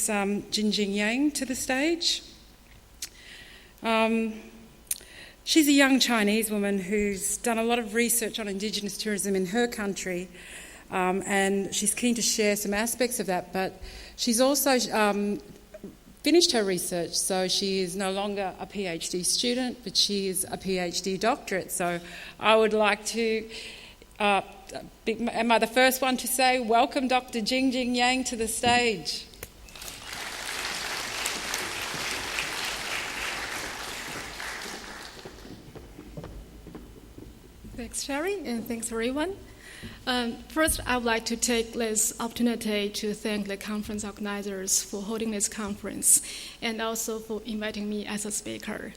Jingjing Yang to the stage. She's a young Chinese woman who's done a lot of research on Indigenous tourism in her country, and she's keen to share some aspects of that, but she's also finished her research, so she is no longer a PhD student, but she is a PhD doctorate. So I would like to, am I the first one to say, welcome Dr. Jingjing Yang to the stage. Thanks, Sherry, and thanks, everyone. First, I would like to take this opportunity to thank the conference organizers for holding this conference and also for inviting me as a speaker.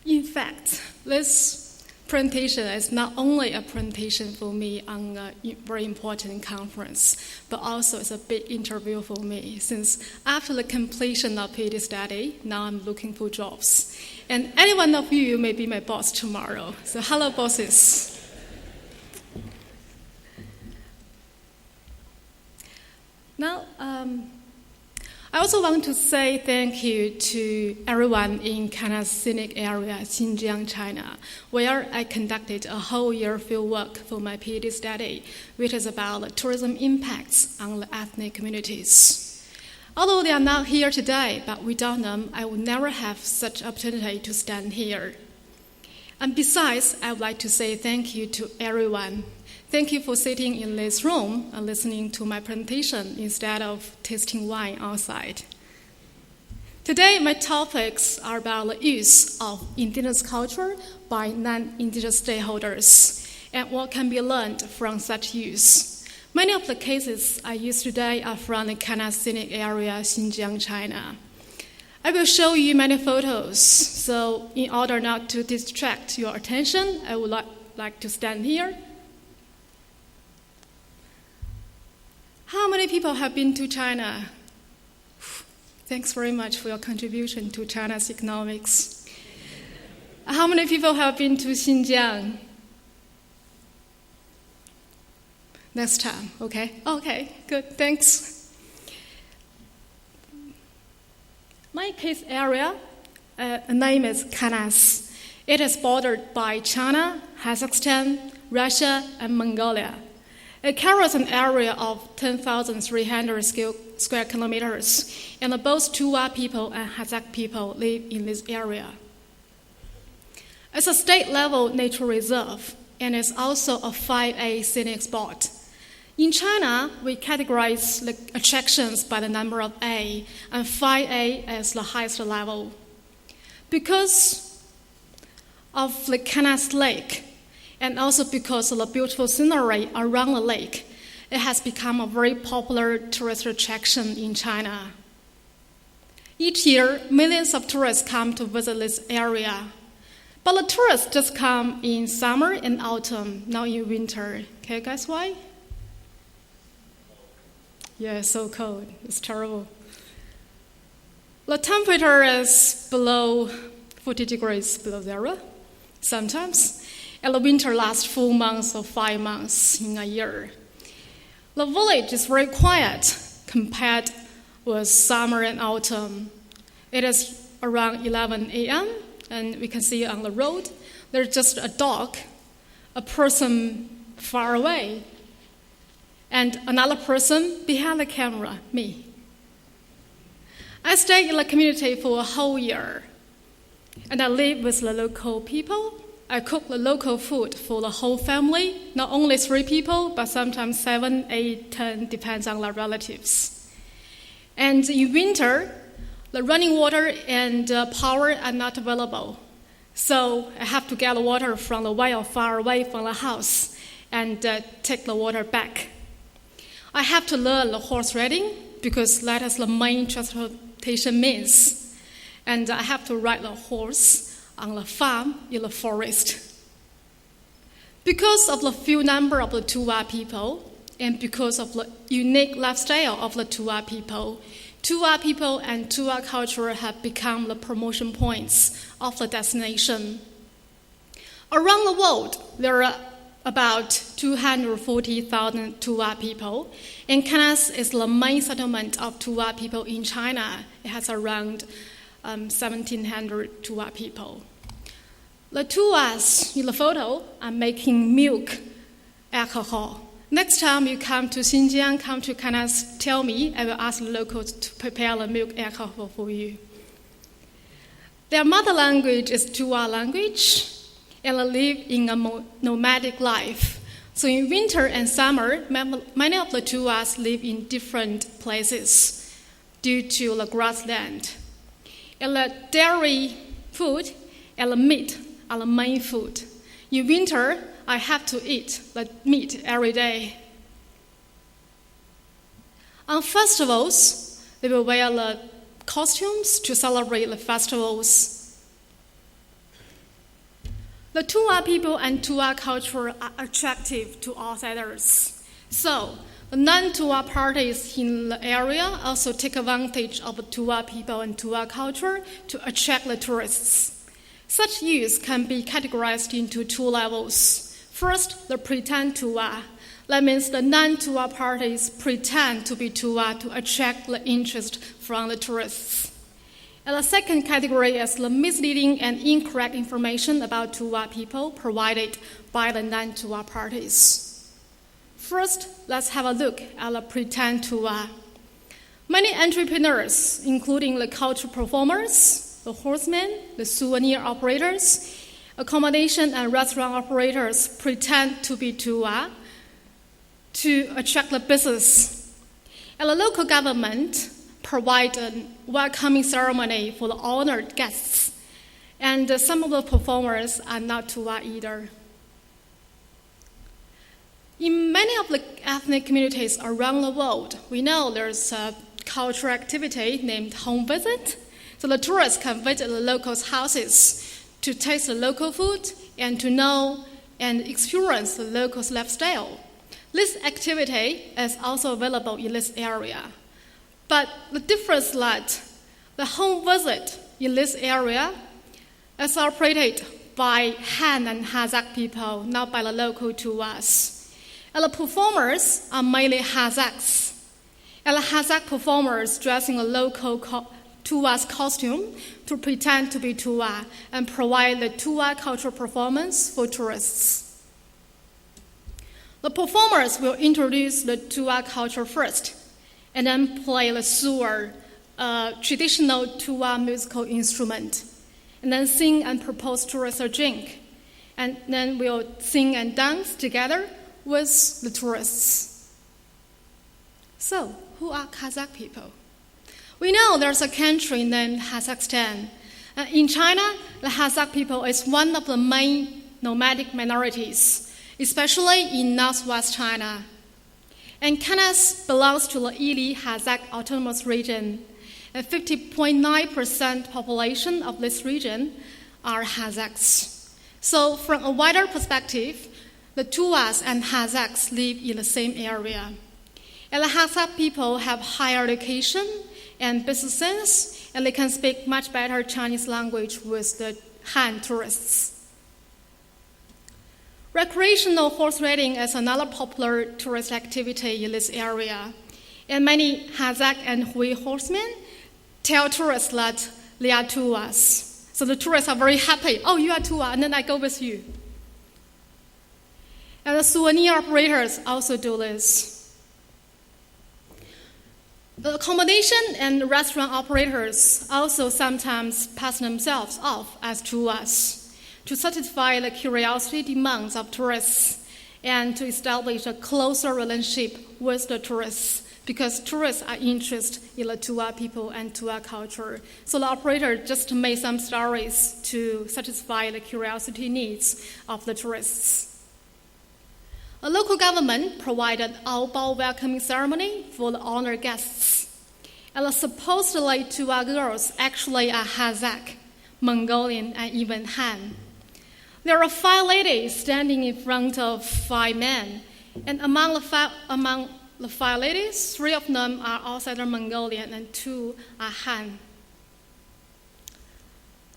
In fact, this presentation is not only a presentation for me on a very important conference, but also it's a big interview for me, since after the completion of PhD study, now I'm looking for jobs. And any one of you may be my boss tomorrow. So hello, bosses. Now, I also want to say thank you to everyone in China's scenic area, Xinjiang, China, where I conducted a whole year fieldwork for my PhD study, which is about the tourism impacts on the ethnic communities. Although they are not here today, but without them, I would never have such opportunity to stand here. And besides, I would like to say thank you to everyone. Thank you for sitting in this room and listening to my presentation instead of tasting wine outside. Today, my topics are about the use of indigenous culture by non-indigenous stakeholders and what can be learned from such use. Many of the cases I use today are from the China's scenic area, Xinjiang, China. I will show you many photos, so in order not to distract your attention, I would like to stand here. How many people have been to China? Thanks very much for your contribution to China's economics. How many people have been to Xinjiang? Next time, okay? Okay, good, thanks. My case area, name is Kanas. It is bordered by China, Kazakhstan, Russia, and Mongolia. It covers an area of 10,300 square kilometers, and both Tuva people and Kazakh people live in this area. It's a state-level nature reserve, and it's also a 5A scenic spot. In China, we categorize the attractions by the number of A, and 5A is the highest level. Because of the Kanas Lake, and also because of the beautiful scenery around the lake, it has become a very popular tourist attraction in China. Each year, millions of tourists come to visit this area. But the tourists just come in summer and autumn, not in winter. Can you guess why? Yeah, it's so cold. It's terrible. The temperature is below 40 degrees below zero sometimes. And the winter lasts 4 months or 5 months in a year. The village is very quiet compared with summer and autumn. It is around 11 a.m., and we can see on the road, there's just a dog, a person far away, and another person behind the camera, me. I stayed in the community for a whole year, and I live with the local people. I cook the local food for the whole family, not only 3 people, but sometimes 7, 8, 10, depends on the relatives. And in winter, the running water and power are not available. So I have to get the water from the well far away from the house and take the water back. I have to learn the horse riding because that is the main transportation means. And I have to ride the horse on the farm in the forest. Because of the few number of the Tuva people and because of the unique lifestyle of the Tuva people and Tuva culture have become the promotion points of the destination. Around the world, there are about 240,000 Tuva people, and Canas is the main settlement of Tuva people in China. It has around 1,700 Tuva people. The Tuvas in the photo are making milk alcohol. Next time you come to Xinjiang, come to Canas, tell me. I will ask the locals to prepare the milk alcohol for you. Their mother language is Tuva language, and they live in a nomadic life. So in winter and summer, many of the Tuvas live in different places due to the grassland. And the dairy food and the meat are the main food. In winter, I have to eat the meat every day. On festivals, they will wear the costumes to celebrate the festivals. The Tuva people and Tuva culture are attractive to outsiders. So, the non-Tuva parties in the area also take advantage of the Tuva people and Tuva culture to attract the tourists. Such use can be categorized into two levels. First, the pretend Tuva. That means the non-Tuva parties pretend to be Tuva to attract the interest from the tourists. And the second category is the misleading and incorrect information about Tuva people provided by the non-Tuva parties. First, let's have a look at the pretend Tuva. Many entrepreneurs, including the cultural performers, the horsemen, the souvenir operators, accommodation and restaurant operators pretend to be Tuva to attract the business. And the local government provide a welcoming ceremony for the honored guests. And some of the performers are not Tuva either. In many of the ethnic communities around the world, we know there's a cultural activity named home visit. So the tourists can visit the locals' houses to taste the local food and to know and experience the locals' lifestyle. This activity is also available in this area. But the difference is that the home visit in this area is operated by Han and Kazakh people, not by the local Tuvas. And the performers are mainly Kazakhs. And the Kazakh performers dress in a local Tuva's costume to pretend to be Tuva and provide the Tuva cultural performance for tourists. The performers will introduce the Tuva culture first and then play the suar, a traditional Tuva musical instrument, and then sing and propose tourists a drink. And then we'll sing and dance together with the tourists. So, who are Kazakh people? We know there's a country named Kazakhstan. In China, the Kazakh people is one of the main nomadic minorities, especially in northwest China. And Canas belongs to the Ili Kazakh Autonomous Region. And 50.9% population of this region are Kazakhs. So from a wider perspective, the Tuvas and Kazakhs live in the same area. And the Kazakh people have higher education and business sense, and they can speak much better Chinese language with the Han tourists. Recreational horse riding is another popular tourist activity in this area. And many Kazakh and Hui horsemen tell tourists that they are Tuvas. So the tourists are very happy. Oh, you are Tuva, and then I go with you. And the souvenir operators also do this. The accommodation and restaurant operators also sometimes pass themselves off as Tuvas to satisfy the curiosity demands of tourists and to establish a closer relationship with the tourists because tourists are interested in the Tuva people and Tuva culture. So the operator just made some stories to satisfy the curiosity needs of the tourists. The local government provided Aobao welcoming ceremony for the honored guests. And the supposedly Tuva girls actually are Kazakh, Mongolian, and even Han. There are 5 ladies standing in front of 5 men. And among the 5 ladies, 3 of them are outsider Mongolian and 2 are Han.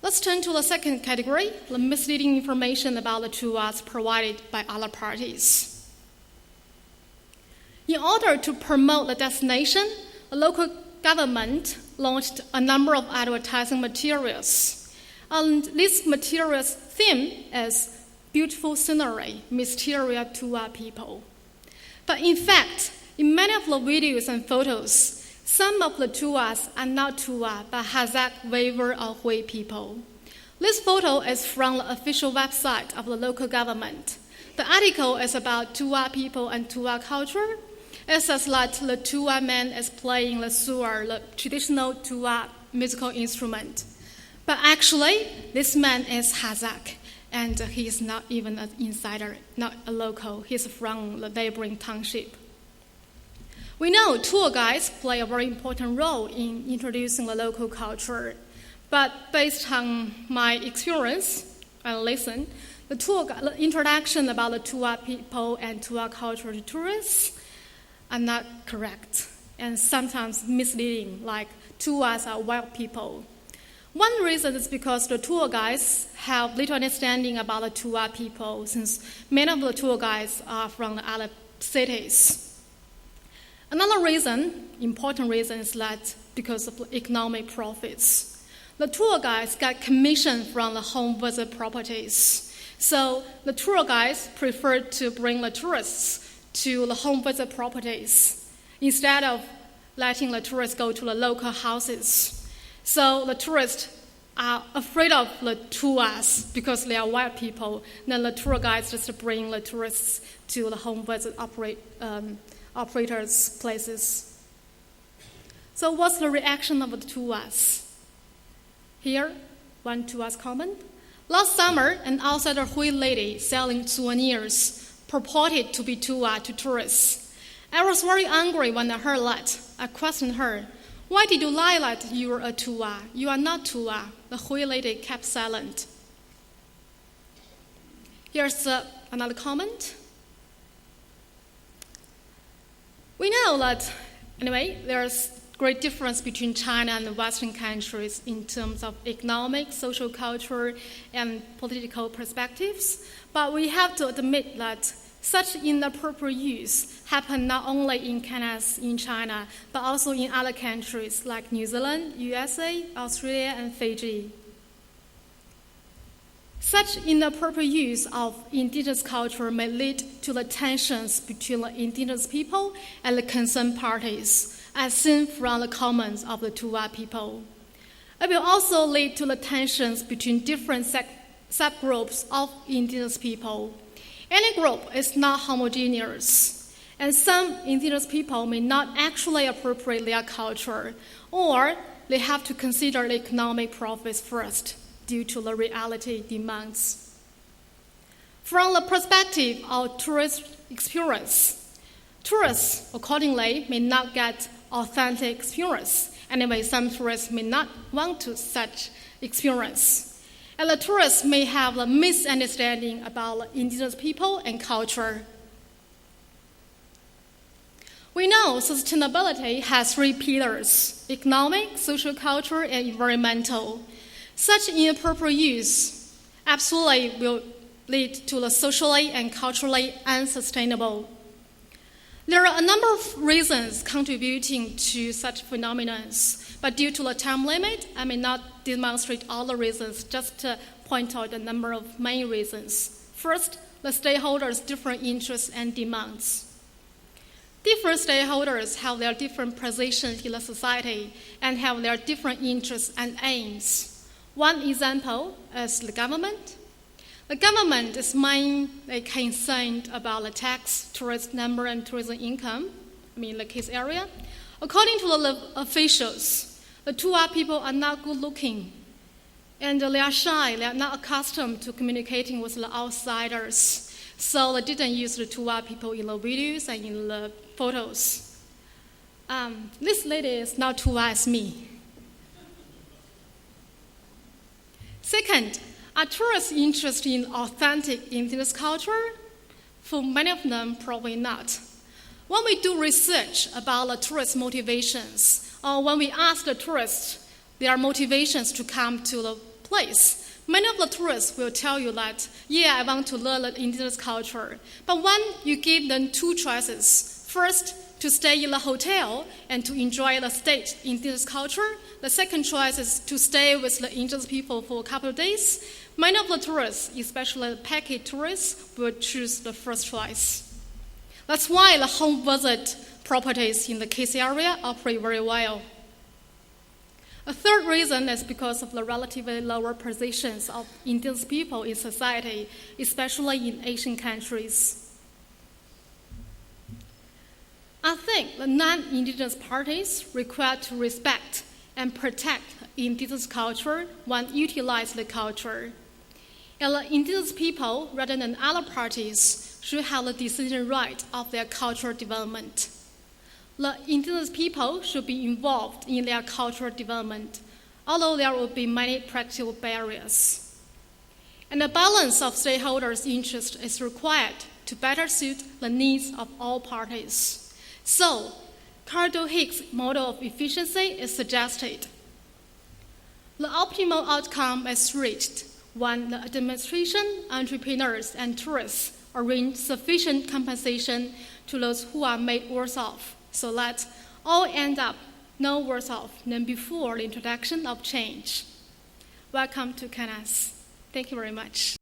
Let's turn to the second category, the misleading information about the tours provided by other parties. In order to promote the destination, the local government launched a number of advertising materials. And these materials' theme is beautiful scenery, mysterious tour people. But in fact, in many of the videos and photos, some of the tours are not tour, but Kazakh waiver or Hui people. This photo is from the official website of the local government. The article is about tour people and tour culture. It says that the tour man is playing the sur, the traditional tour musical instrument. But actually, this man is Kazakh, and he is not even an insider, not a local. He's from the neighboring township. We know tour guides play a very important role in introducing the local culture, but based on my experience and listen, the introduction about the tour people and tour culture to tourists are not correct and sometimes misleading, like tours are wild people. One reason is because the tour guides have little understanding about the tour people, since many of the tour guides are from the other cities. Another reason, important reason, is that because of economic profits. The tour guides get commission from the home visit properties. So the tour guides prefer to bring the tourists to the home visit properties instead of letting the tourists go to the local houses. So the tourists are afraid of the tours because they are wild people. Then the tour guides just bring the tourists to the home visit operators' places. So what's the reaction of the tours? Here, one tour's comment. Last summer, an outsider Hui lady selling souvenirs purported to be tour to tourists. I was very angry when I heard that. I questioned her. Why did you lie that you were a tour? You are not tour. The Hui lady kept silent. Here's another comment. We know that, anyway, there's great difference between China and the Western countries in terms of economic, social, culture, and political perspectives. But we have to admit that such inappropriate use happen not only in China, but also in other countries like New Zealand, USA, Australia, and Fiji. Such inappropriate use of indigenous culture may lead to the tensions between the indigenous people and the concerned parties, as seen from the comments of the tour people. It will also lead to the tensions between different subgroups of indigenous people. Any group is not homogeneous, and some indigenous people may not actually appropriate their culture, or they have to consider the economic profits first due to the reality demands. From the perspective of tourist experience, tourists, accordingly, may not get authentic experience. Anyway, some tourists may not want to such experience. And the tourists may have a misunderstanding about indigenous people and culture. We know sustainability has 3 pillars: economic, social, culture, and environmental. Such inappropriate use absolutely will lead to the socially and culturally unsustainable. There are a number of reasons contributing to such phenomena, but due to the time limit, I may not demonstrate all the reasons, just to point out a number of main reasons. First, the stakeholders' different interests and demands. Different stakeholders have their different positions in the society and have their different interests and aims. One example is the government. The government is mainly concerned about the tax, tourist number, and tourism income, the case area. According to the officials, the tour people are not good looking, and they are shy. They are not accustomed to communicating with the outsiders, so they didn't use the tour people in the videos and in the photos. This lady is not tour as me. Second, are tourists interested in authentic indigenous culture? For many of them, probably not. When we do research about the tourist motivations, or when we ask the tourists their motivations to come to the place. Many of the tourists will tell you that, yeah, I want to learn the indigenous culture. But when you give them two choices, first, to stay in the hotel and to enjoy the state indigenous culture. The second choice is to stay with the indigenous people for a couple of days. Many of the tourists, especially the package tourists, will choose the first choice. That's why the home visit properties in the KC area operate very well. A third reason is because of the relatively lower positions of indigenous people in society, especially in Asian countries. I think the non-indigenous parties require to respect and protect indigenous culture when utilize the culture. And the indigenous people, rather than other parties, should have the decision right of their cultural development. The indigenous people should be involved in their cultural development, although there will be many practical barriers. And a balance of stakeholders' interest is required to better suit the needs of all parties. So, Cardoon-Hicks' model of efficiency is suggested. The optimal outcome is reached when the administration, entrepreneurs, and tourists arrange sufficient compensation to those who are made worse off, so that all end up no worse off than before the introduction of change. Welcome to Canas. Thank you very much.